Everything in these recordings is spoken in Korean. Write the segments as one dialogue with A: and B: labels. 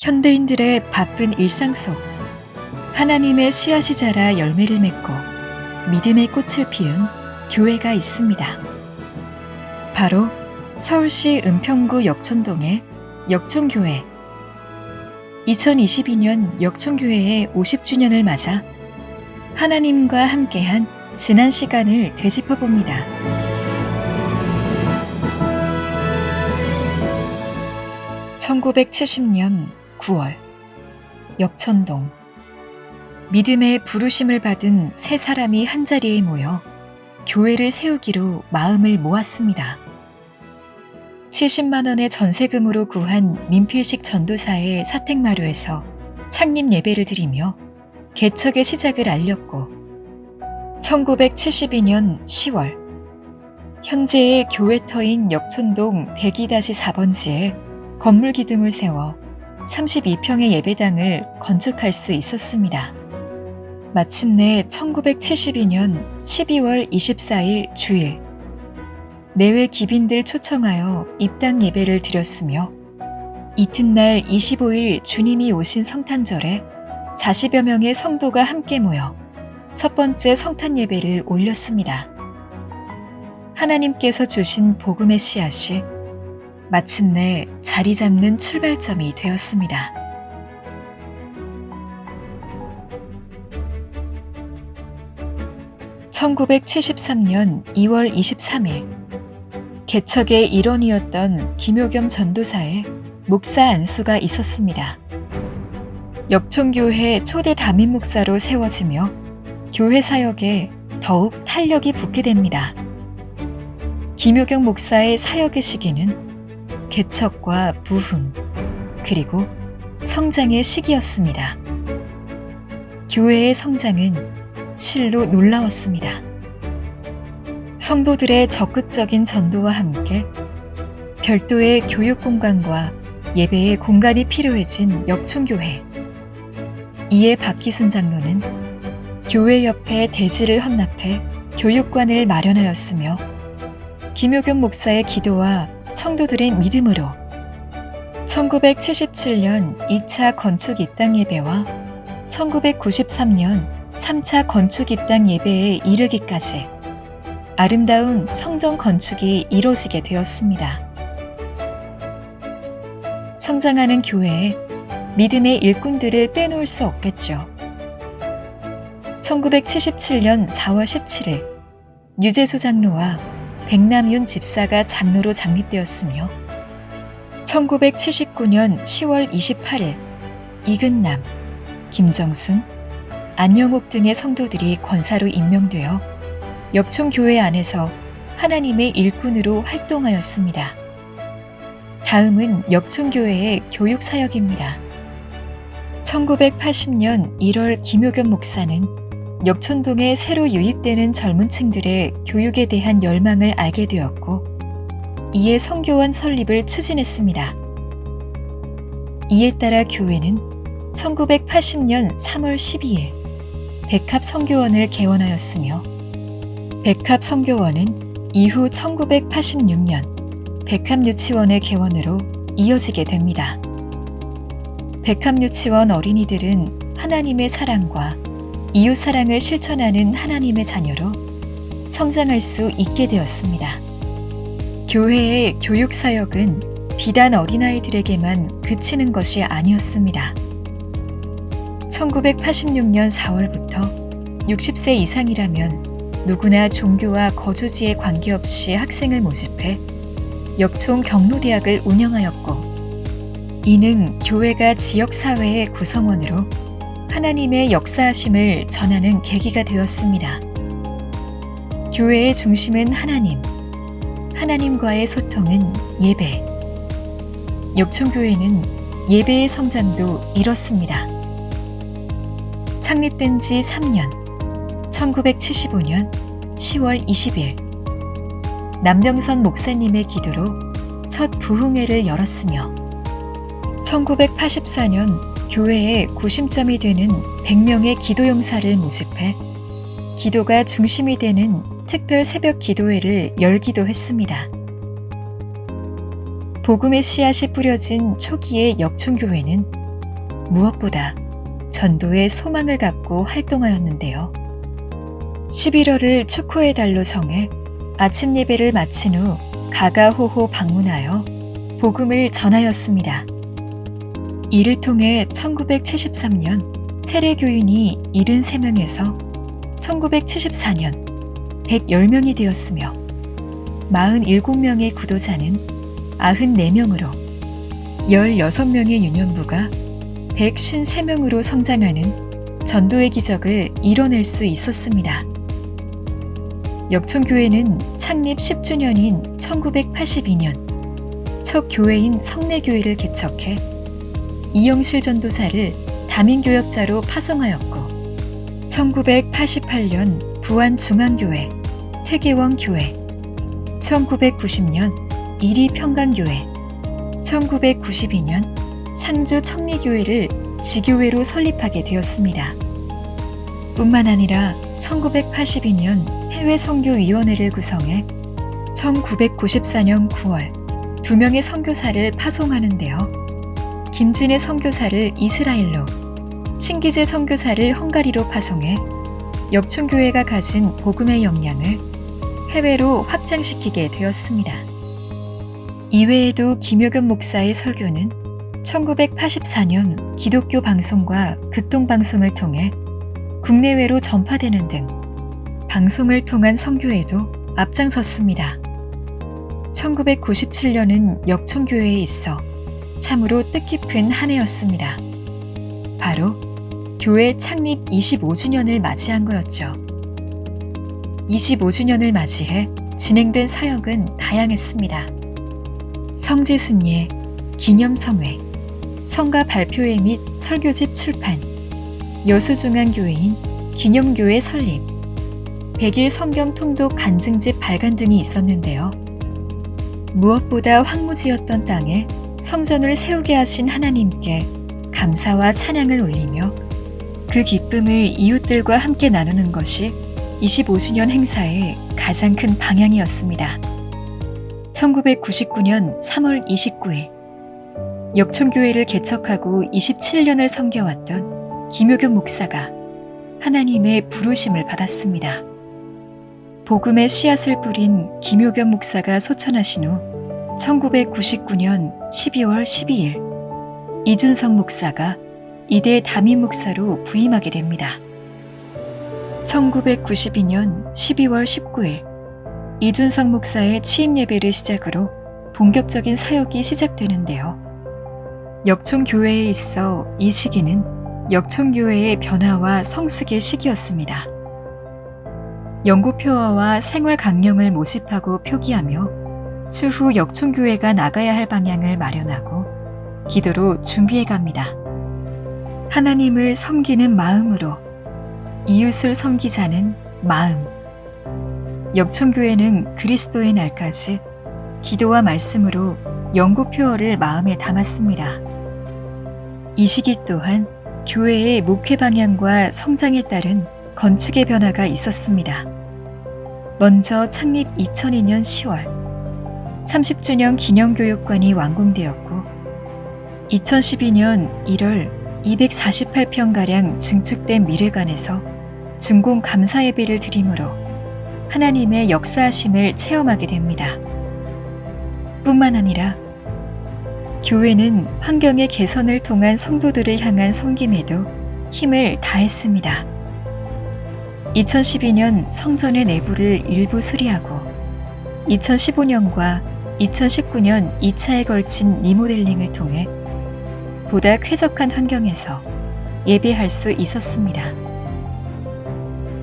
A: 현대인들의 바쁜 일상 속 하나님의 씨앗이 자라 열매를 맺고 믿음의 꽃을 피운 교회가 있습니다. 바로 서울시 은평구 역촌동의 역촌교회. 2022년 역촌교회의 50주년을 맞아 하나님과 함께한 지난 시간을 되짚어봅니다. (1970년 9월) 역촌동. 믿음의 부르심을 받은 세 사람이 한자리에 모여 교회를 세우기로 마음을 모았습니다. 70만 원의 전세금으로 구한 민필식 전도사의 사택마루에서 창립 예배를 드리며 개척의 시작을 알렸고, 1972년 10월 현재의 교회터인 역촌동 102-4번지에 건물 기둥을 세워 32평의 예배당을 건축할 수 있었습니다. 마침내 1972년 12월 24일 주일, 내외 기빈들 초청하여 입당 예배를 드렸으며, 이튿날 25일 주님이 오신 성탄절에 40여 명의 성도가 함께 모여 첫 번째 성탄 예배를 올렸습니다. 하나님께서 주신 복음의 씨앗이 마침내 자리 잡는 출발점이 되었습니다. (1973년 2월 23일) 개척의 일원이었던 김효겸 전도사의 목사 안수가 있었습니다. 역촌교회 초대 담임 목사로 세워지며 교회 사역에 더욱 탄력이 붙게 됩니다. 김효경 목사의 사역의 시기는 개척과 부흥, 그리고 성장의 시기였습니다. 교회의 성장은 실로 놀라웠습니다. 성도들의 적극적인 전도와 함께 별도의 교육 공간과 예배의 공간이 필요해진 역촌교회. 이에 박기순 장로는 교회 옆에 대지를 헌납해 교육관을 마련하였으며, 김효겸 목사의 기도와 성도들의 믿음으로 1977년 2차 건축 입당 예배와 1993년 3차 건축 입당 예배에 이르기까지 아름다운 성전 건축이 이루어지게 되었습니다. 성장하는 교회에 믿음의 일꾼들을 빼놓을 수 없겠죠. 1977년 4월 17일 유재수 장로와 백남윤 집사가 장로로 장립되었으며, 1979년 10월 28일 이근남, 김정순, 안영옥 등의 성도들이 권사로 임명되어 역촌교회 안에서 하나님의 일꾼으로 활동하였습니다. 다음은 역촌교회의 교육사역입니다. 1980년 1월 김효겸 목사는 역촌동에 새로 유입되는 젊은 층들의 교육에 대한 열망을 알게 되었고, 이에 성교원 설립을 추진했습니다. 이에 따라 교회는 1980년 3월 12일 백합 성교원을 개원하였으며, 백합 성교원은 이후 1986년 백합유치원의 개원으로 이어지게 됩니다. 백합유치원 어린이들은 하나님의 사랑과 이웃사랑을 실천하는 하나님의 자녀로 성장할 수 있게 되었습니다. 교회의 교육사역은 비단 어린아이들에게만 그치는 것이 아니었습니다. 1986년 4월부터 60세 이상이라면 누구나 종교와 거주지에 관계없이 학생을 모집해 역촌 경로대학을 운영하였고, 이는 교회가 지역사회의 구성원으로 하나님의 역사하심을 전하는 계기가 되었습니다. 교회의 중심은 하나님, 하나님과의 소통은 예배. 역촌교회는 예배의 성장도 이뤘습니다. 창립된 지 3년, 1975년 10월 20일 남병선 목사님의 기도로 첫 부흥회를 열었으며, 1984년 교회의 구심점이 되는 100명의 기도 용사를 모집해 기도가 중심이 되는 특별 새벽 기도회를 열기도 했습니다. 복음의 씨앗이 뿌려진 초기의 역촌교회는 무엇보다 전도에 소망을 갖고 활동하였는데요. 11월을 축호의 달로 정해 아침 예배를 마친 후 가가호호 방문하여 복음을 전하였습니다. 이를 통해 1973년 세례교인이 73명에서 1974년 110명이 되었으며 47명의 구도자는 94명으로 16명의 유년부가 153명으로 성장하는 전도의 기적을 이뤄낼 수 있었습니다. 역천교회는 창립 10주년인 1982년 첫 교회인 성례교회를 개척해 이영실 전도사를 다민교역자로 파송하였고 1988년 부안중앙교회, 퇴계원교회, 1990년 이리평강교회, 1992년 상주 청리교회를 지교회로 설립하게 되었습니다. 뿐만 아니라 1982년 해외선교위원회를 구성해 1994년 9월 2명의 선교사를 파송하는데요. 김진애 선교사를 이스라엘로, 신기재 선교사를 헝가리로 파송해 역천교회가 가진 복음의 역량을 해외로 확장시키게 되었습니다. 이외에도 김효겸 목사의 설교는 1984년 기독교 방송과 극동방송을 통해 국내외로 전파되는 등 방송을 통한 선교에도 앞장섰습니다. 1997년은 역천교회에 있어 참으로 뜻깊은 한 해였습니다. 바로 교회 창립 25주년을 맞이한 거였죠. 25주년을 맞이해 진행된 사역은 다양했습니다. 성지순례, 기념성회, 성가 발표회 및 설교집 출판, 여수중앙교회인 기념교회 설립, 100일 성경 통독 간증집 발간 등이 있었는데요. 무엇보다 황무지였던 땅에 성전을 세우게 하신 하나님께 감사와 찬양을 올리며 그 기쁨을 이웃들과 함께 나누는 것이 25주년 행사의 가장 큰 방향이었습니다. 1999년 3월 29일 역천교회를 개척하고 27년을 섬겨왔던 김효겸 목사가 하나님의 부르심을 받았습니다. 복음의 씨앗을 뿌린 김효겸 목사가 소천하신 후 1999년 12월 12일 이준석 목사가 이대 담임 목사로 부임하게 됩니다. 1992년 12월 19일 이준석 목사의 취임 예배를 시작으로 본격적인 사역이 시작되는데요. 역천교회에 있어 이 시기는 역천교회의 변화와 성숙의 시기였습니다. 연구표어와 생활 강령을 모집하고 표기하며 추후 역천교회가 나가야 할 방향을 마련하고 기도로 준비해 갑니다. 하나님을 섬기는 마음으로 이웃을 섬기자는 마음. 역천교회는 그리스도의 날까지 기도와 말씀으로 연구표어를 마음에 담았습니다. 이 시기 또한 교회의 목회 방향과 성장에 따른 건축의 변화가 있었습니다. 먼저 창립 2002년 10월 30주년 기념교육관이 완공되었고 2012년 1월 248평가량 증축된 미래관에서 준공 감사 예배를 드림으로 하나님의 역사하심을 체험하게 됩니다. 뿐만 아니라 교회는 환경의 개선을 통한 성도들을 향한 섬김에도 힘을 다했습니다. 2012년 성전의 내부를 일부 수리하고 2015년과 2019년 2차에 걸친 리모델링을 통해 보다 쾌적한 환경에서 예배할 수 있었습니다.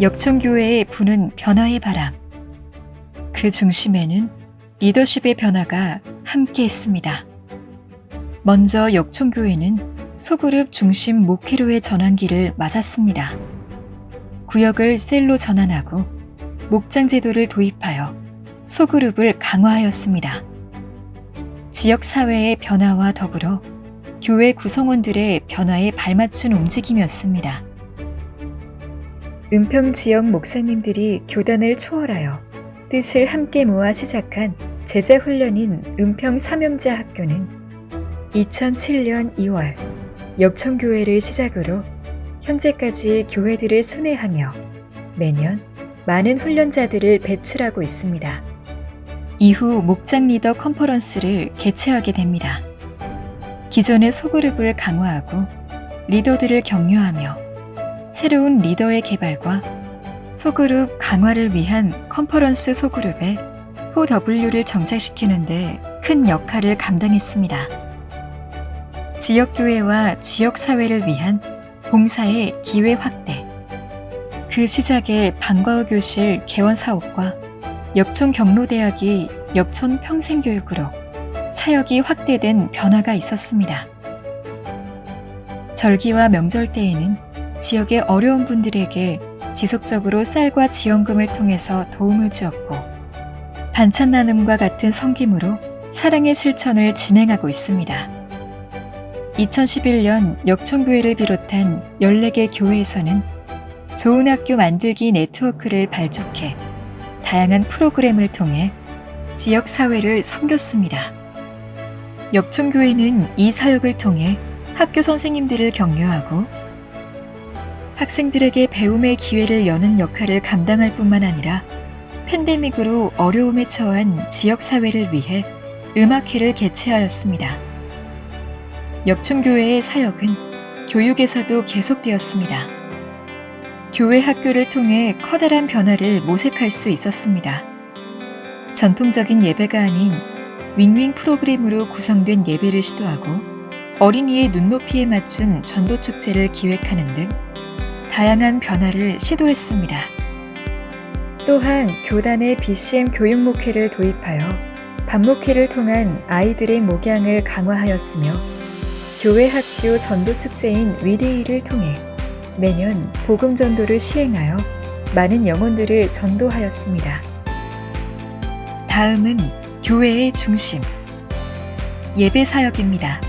A: 역천교회에 부는 변화의 바람. 그 중심에는 리더십의 변화가 함께했습니다. 먼저 역천교회는 소그룹 중심 목회로의 전환기를 맞았습니다. 구역을 셀로 전환하고 목장 제도를 도입하여 소그룹을 강화하였습니다. 지역 사회의 변화와 더불어 교회 구성원들의 변화에 발맞춘 움직임이었습니다. 은평 지역 목사님들이 교단을 초월하여 뜻을 함께 모아 시작한 제자 훈련인 은평 삼형제 학교는 2007년 2월 역청교회를 시작으로 현재까지 교회들을 순회하며 매년 많은 훈련자들을 배출하고 있습니다. 이후 목장 리더 컨퍼런스를 개최하게 됩니다. 기존의 소그룹을 강화하고 리더들을 격려하며 새로운 리더의 개발과 소그룹 강화를 위한 컨퍼런스 소그룹에 OW를 정착시키는 데 큰 역할을 감당했습니다. 지역교회와 지역사회를 위한 봉사의 기회 확대, 그 시작에 방과후 교실 개원 사업과 역촌 경로대학이 역촌 평생교육으로 사역이 확대된 변화가 있었습니다. 절기와 명절 때에는 지역의 어려운 분들에게 지속적으로 쌀과 지원금을 통해서 도움을 주었고, 반찬 나눔과 같은 섬김으로 사랑의 실천을 진행하고 있습니다. 2011년 역촌교회를 비롯한 14개 교회에서는 좋은 학교 만들기 네트워크를 발족해 다양한 프로그램을 통해 지역사회를 섬겼습니다. 역촌교회는 이 사역을 통해 학교 선생님들을 격려하고 학생들에게 배움의 기회를 여는 역할을 감당할 뿐만 아니라 팬데믹으로 어려움에 처한 지역사회를 위해 음악회를 개최하였습니다. 역촌교회의 사역은 교육에서도 계속되었습니다. 교회 학교를 통해 커다란 변화를 모색할 수 있었습니다. 전통적인 예배가 아닌 윙윙 프로그램으로 구성된 예배를 시도하고 어린이의 눈높이에 맞춘 전도축제를 기획하는 등 다양한 변화를 시도했습니다. 또한 교단의 BCM 교육 목회를 도입하여 반목회를 통한 아이들의 목양을 강화하였으며 교회 학교 전도축제인 위데이를 통해 매년 복음 전도를 시행하여 많은 영혼들을 전도하였습니다. 다음은 교회의 중심, 예배 사역입니다.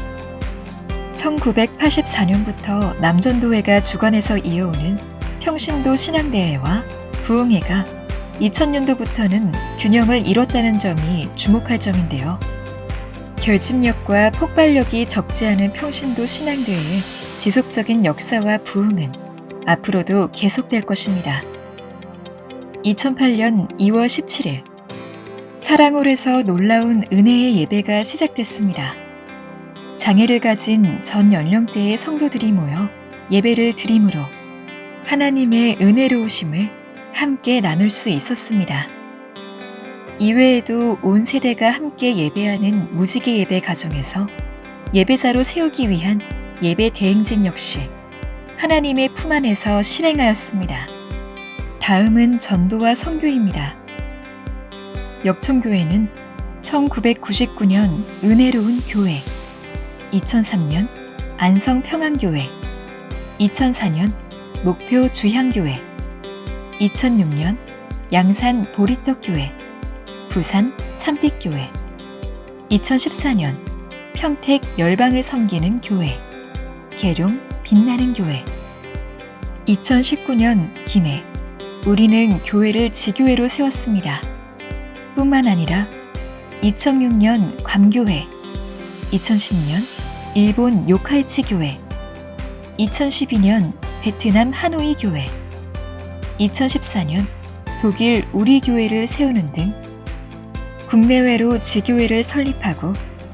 A: 1984년부터 남전도회가 주관해서 이어오는 평신도 신앙대회와 부흥회가 2000년도부터는 균형을 이뤘다는 점이 주목할 점인데요. 결집력과 폭발력이 적지 않은 평신도 신앙대회의 지속적인 역사와 부흥은 앞으로도 계속될 것입니다. 2008년 2월 17일 사랑홀에서 놀라운 은혜의 예배가 시작됐습니다. 장애를 가진 전 연령대의 성도들이 모여 예배를 드림으로 하나님의 은혜로우심을 함께 나눌 수 있었습니다. 이외에도 온 세대가 함께 예배하는 무지개 예배 가정에서 예배자로 세우기 위한 예배 대행진 역시 하나님의 품 안에서 실행하였습니다. 다음은 전도와 선교입니다. 역촌교회는 1999년 은혜로운 교회, 2003년 안성평안교회, 2004년 목표 주향교회, 2006년 양산 보리떡교회, 부산 참빛교회, 2014년 평택 열방을 섬기는 교회, 계룡 빛나는 교회, 2019년 김해 우리는 교회를 지교회로 세웠습니다. 뿐만 아니라 2006년 괌교회, 2010년 일본 요카이치 교회, 2012년 베트남 하노이 교회, 2014년 독일 우리 교회를 세우는 등 국내외로 지교회를 설립하고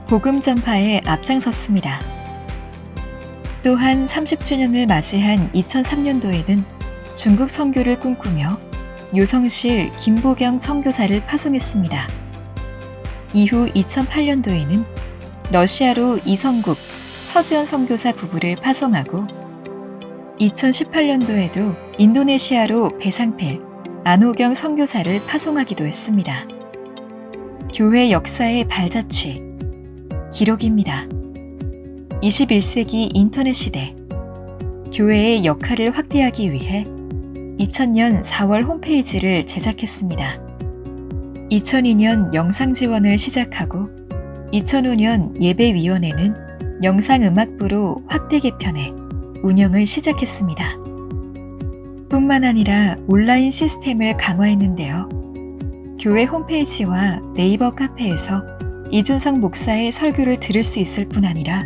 A: 복음 전파에 앞장섰습니다. 또한 30주년을 맞이한 2003년도에는 중국 선교를 꿈꾸며 요성실 김보경 선교사를 파송했습니다. 이후 2008년도에는 러시아로 이성국, 서지연 선교사 부부를 파송하고 2018년도에도 인도네시아로 배상필, 안호경 선교사를 파송하기도 했습니다. 교회 역사의 발자취, 기록입니다. 21세기 인터넷 시대, 교회의 역할을 확대하기 위해 2000년 4월 홈페이지를 제작했습니다. 2002년 영상 지원을 시작하고 2005년 예배위원회는 영상음악부로 확대 개편해 운영을 시작했습니다. 뿐만 아니라 온라인 시스템을 강화했는데요. 교회 홈페이지와 네이버 카페에서 이준석 목사의 설교를 들을 수 있을 뿐 아니라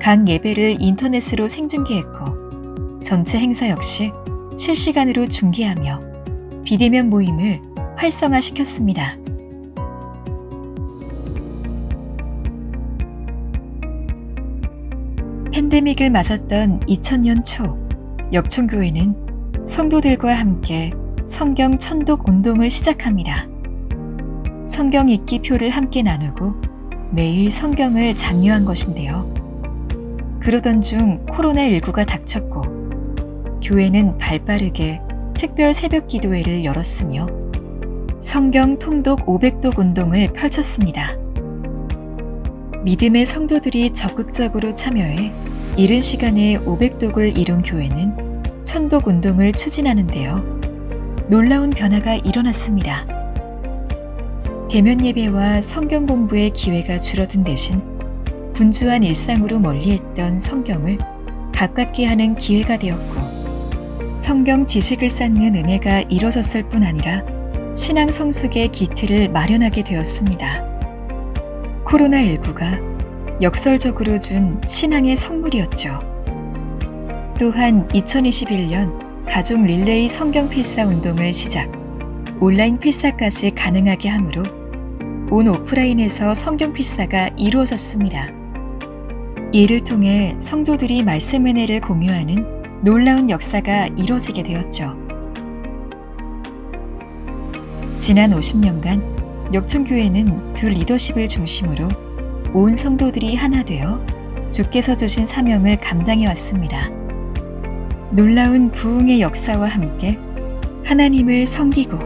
A: 각 예배를 인터넷으로 생중계했고 전체 행사 역시 실시간으로 중계하며 비대면 모임을 활성화시켰습니다. 팬데믹을 맞았던 2000년 초, 역촌교회는 성도들과 함께 성경 천독 운동을 시작합니다. 성경 읽기 표를 함께 나누고 매일 성경을 장려한 것인데요. 그러던 중 코로나19가 닥쳤고 교회는 발빠르게 특별 새벽 기도회를 열었으며 성경 통독 500독 운동을 펼쳤습니다. 믿음의 성도들이 적극적으로 참여해 이른 시간에 500독을 이룬 교회는 천독 운동을 추진하는데요. 놀라운 변화가 일어났습니다. 대면 예배와 성경 공부의 기회가 줄어든 대신 분주한 일상으로 멀리했던 성경을 가깝게 하는 기회가 되었고 성경 지식을 쌓는 은혜가 이뤄졌을 뿐 아니라 신앙 성숙의 기틀을 마련하게 되었습니다. 코로나19가 역설적으로 준 신앙의 선물이었죠. 또한 2021년 가족 릴레이 성경 필사 운동을 시작, 온라인 필사까지 가능하게 하므로 온 오프라인에서 성경 필사가 이루어졌습니다. 이를 통해 성도들이 말씀 은혜를 공유하는 놀라운 역사가 이뤄지게 되었죠. 지난 50년간 역촌교회는 두 리더십을 중심으로 온 성도들이 하나 되어 주께서 주신 사명을 감당해 왔습니다. 놀라운 부흥의 역사와 함께 하나님을 섬기고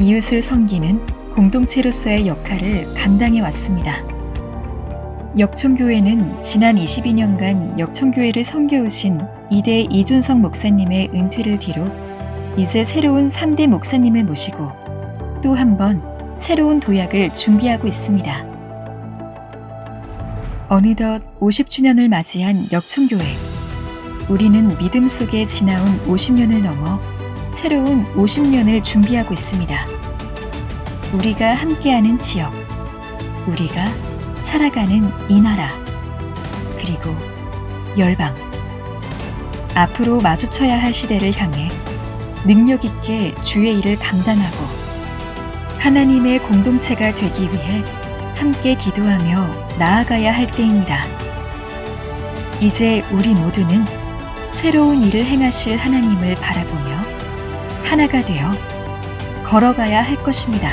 A: 이웃을 섬기는 공동체로서의 역할을 감당해 왔습니다. 역촌교회는 지난 22년간 역촌교회를 섬겨오신 2대 이준석 목사님의 은퇴를 뒤로 이제 새로운 3대 목사님을 모시고 또 한 번 새로운 도약을 준비하고 있습니다. 어느덧 50주년을 맞이한 역촌교회. 우리는 믿음 속에 지나온 50년을 넘어 새로운 50년을 준비하고 있습니다. 우리가 함께하는 지역, 우리가 살아가는 이 나라, 그리고 열방. 앞으로 마주쳐야 할 시대를 향해 능력 있게 주의 일을 감당하고 하나님의 공동체가 되기 위해 함께 기도하며 나아가야 할 때입니다. 이제 우리 모두는 새로운 일을 행하실 하나님을 바라보며 하나가 되어 걸어가야 할 것입니다.